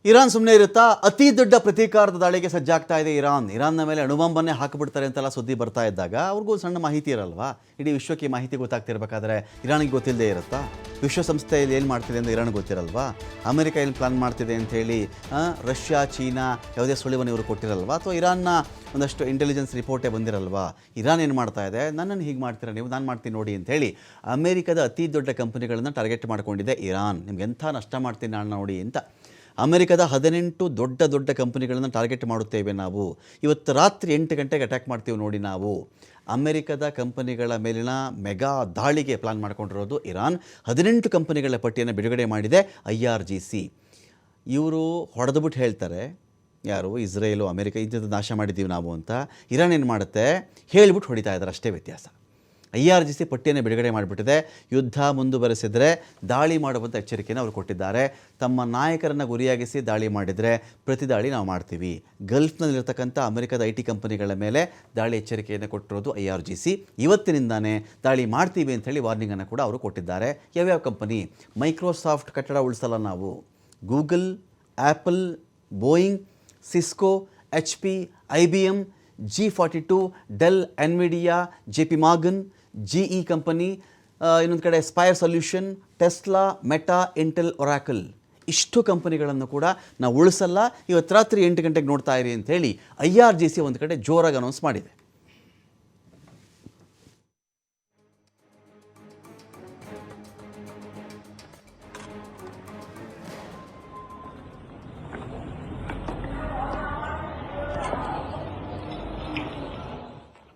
Iran ಸುಮ್ಮನೆ ಇರುತ್ತಾ? ಅತಿ ದೊಡ್ಡ ಪ್ರತೀಕಾರದ ದಾಳಿಗೆ ಸಜ್ಜಾಗ್ತಾ ಇದೆ ಇರಾನ್ನ ಮೇಲೆ ಅಣುಬಾಂಬನ್ನೇ ಹಾಕಿಬಿಡ್ತಾರೆ ಅಂತೆಲ್ಲ ಸುದ್ದಿ ಬರ್ತಾ ಇದ್ದಾಗ ಅವ್ರಿಗೂ ಸಣ್ಣ ಮಾಹಿತಿ ಇರಲ್ವಾ? ಇಡೀ ವಿಶ್ವಕ್ಕೆ ಮಾಹಿತಿ ಗೊತ್ತಾಗ್ತಿರ್ಬೇಕಾದ್ರೆ ಇರಾನಿಗೆ ಗೊತ್ತಿಲ್ಲದೆ ಇರುತ್ತಾ? ವಿಶ್ವಸಂಸ್ಥೆಯಲ್ಲಿ ಏನು ಮಾಡ್ತಿದೆ ಅಂತ ಇರಾನ್ ಗೊತ್ತಿರಲ್ವಾ? ಅಮೆರಿಕ ಏನು ಪ್ಲಾನ್ ಮಾಡ್ತಿದೆ ಅಂಥೇಳಿ ರಷ್ಯಾ, ಚೀನಾ ಯಾವುದೇ ಸುಳಿವನ್ನು ಇವರು ಕೊಟ್ಟಿರಲ್ವಾ? ಅಥವಾ ಇರಾನ್ನ ಒಂದಷ್ಟು ಇಂಟೆಲಿಜೆನ್ಸ್ ರಿಪೋರ್ಟೇ ಬಂದಿರಲ್ವಾ? ಇರಾನ್ ಏನು ಮಾಡ್ತಾ ಇದೆ, ನನ್ನನ್ನು ಹೀಗೆ ಮಾಡ್ತೀರಾ ನೀವು, ನಾನು ಮಾಡ್ತೀನಿ ನೋಡಿ ಅಂಥೇಳಿ ಅಮೆರಿಕದ ಅತಿ ದೊಡ್ಡ ಕಂಪನಿಗಳನ್ನು ಟಾರ್ಗೆಟ್ ಮಾಡ್ಕೊಂಡಿದೆ ಇರಾನ್. ನಿಮ್ಗೆ ಎಂಥ ನಷ್ಟ ಮಾಡ್ತೀನಿ ನಾನು ನೋಡಿ ಅಂತ. ಅಮೆರಿಕದ 18 ದೊಡ್ಡ ಕಂಪನಿಗಳನ್ನು ಟಾರ್ಗೆಟ್ ಮಾಡುತ್ತೇವೆ ನಾವು. ಇವತ್ತು ರಾತ್ರಿ 8 ಗಂಟೆಗೆ ಅಟ್ಯಾಕ್ ಮಾಡ್ತೀವಿ ನೋಡಿ ನಾವು. ಅಮೆರಿಕದ ಕಂಪನಿಗಳ ಮೇಲಿನ ಮೆಗಾ ದಾಳಿಗೆ ಪ್ಲಾನ್ ಮಾಡ್ಕೊಂಡಿರೋದು ಇರಾನ್. 18 ಕಂಪನಿಗಳ ಪಟ್ಟಿಯನ್ನು ಬಿಡುಗಡೆ ಮಾಡಿದೆ IRGC. ಇವರು ಹೊಡೆದುಬಿಟ್ಟು ಹೇಳ್ತಾರೆ, ಯಾರು ಇಸ್ರೇಲು, ಅಮೆರಿಕ ಇಂಥದ್ದು ನಾಶ ಮಾಡಿದ್ದೀವಿ ನಾವು ಅಂತ. ಇರಾನ್ ಏನು ಮಾಡುತ್ತೆ, ಹೇಳಿಬಿಟ್ಟು ಹೊಡಿತಾ ಇದ್ದಾರೆ, ಅಷ್ಟೇ ವ್ಯತ್ಯಾಸ. IRGC ಪಟ್ಟಿಯನ್ನು ಬಿಡುಗಡೆ ಮಾಡಿಬಿಟ್ಟಿದೆ. ಯುದ್ಧ ಮುಂದುವರೆಸಿದರೆ ದಾಳಿ ಮಾಡುವಂಥ ಎಚ್ಚರಿಕೆಯನ್ನು ಅವರು ಕೊಟ್ಟಿದ್ದಾರೆ. ತಮ್ಮ ನಾಯಕರನ್ನು ಗುರಿಯಾಗಿಸಿ ದಾಳಿ ಮಾಡಿದರೆ ಪ್ರತಿ ದಾಳಿ ನಾವು ಮಾಡ್ತೀವಿ. ಗಲ್ಫ್ನಲ್ಲಿರ್ತಕ್ಕಂಥ ಅಮೆರಿಕದ IT ಕಂಪನಿಗಳ ಮೇಲೆ ದಾಳಿ ಎಚ್ಚರಿಕೆಯನ್ನು ಕೊಟ್ಟಿರೋದು IRGC. ಇವತ್ತಿನಿಂದಾನೇ ದಾಳಿ ಮಾಡ್ತೀವಿ ಅಂಥೇಳಿ ವಾರ್ನಿಂಗನ್ನು ಕೂಡ ಅವರು ಕೊಟ್ಟಿದ್ದಾರೆ. ಯಾವ್ಯಾವ ಕಂಪನಿ? ಮೈಕ್ರೋಸಾಫ್ಟ್ ಕಟ್ಟಡ ಉಳಿಸಲ್ಲ ನಾವು, Google, Apple, Boeing, Cisco, HP, IBM, G42, Dell, Nvidia, JP Morgan, GE company, ಇನ್ನೊಂದು ಕಡೆ Spire solution, Tesla, Meta, Intel, Oracle. ಇಷ್ಟು ಕಂಪನಿಗಳನ್ನು ಕೂಡ ನಾವು ಉಳಿಸಲ್ಲ, ಇವತ್ತು ರಾತ್ರಿ 8 ಗಂಟೆಗೆ ನೋಡ್ತಾ ಇರಿ ಅಂಥೇಳಿ IRGC ಒಂದು ಕಡೆ ಜೋರಾಗಿ ಅನೌನ್ಸ್ ಮಾಡಿದೆ.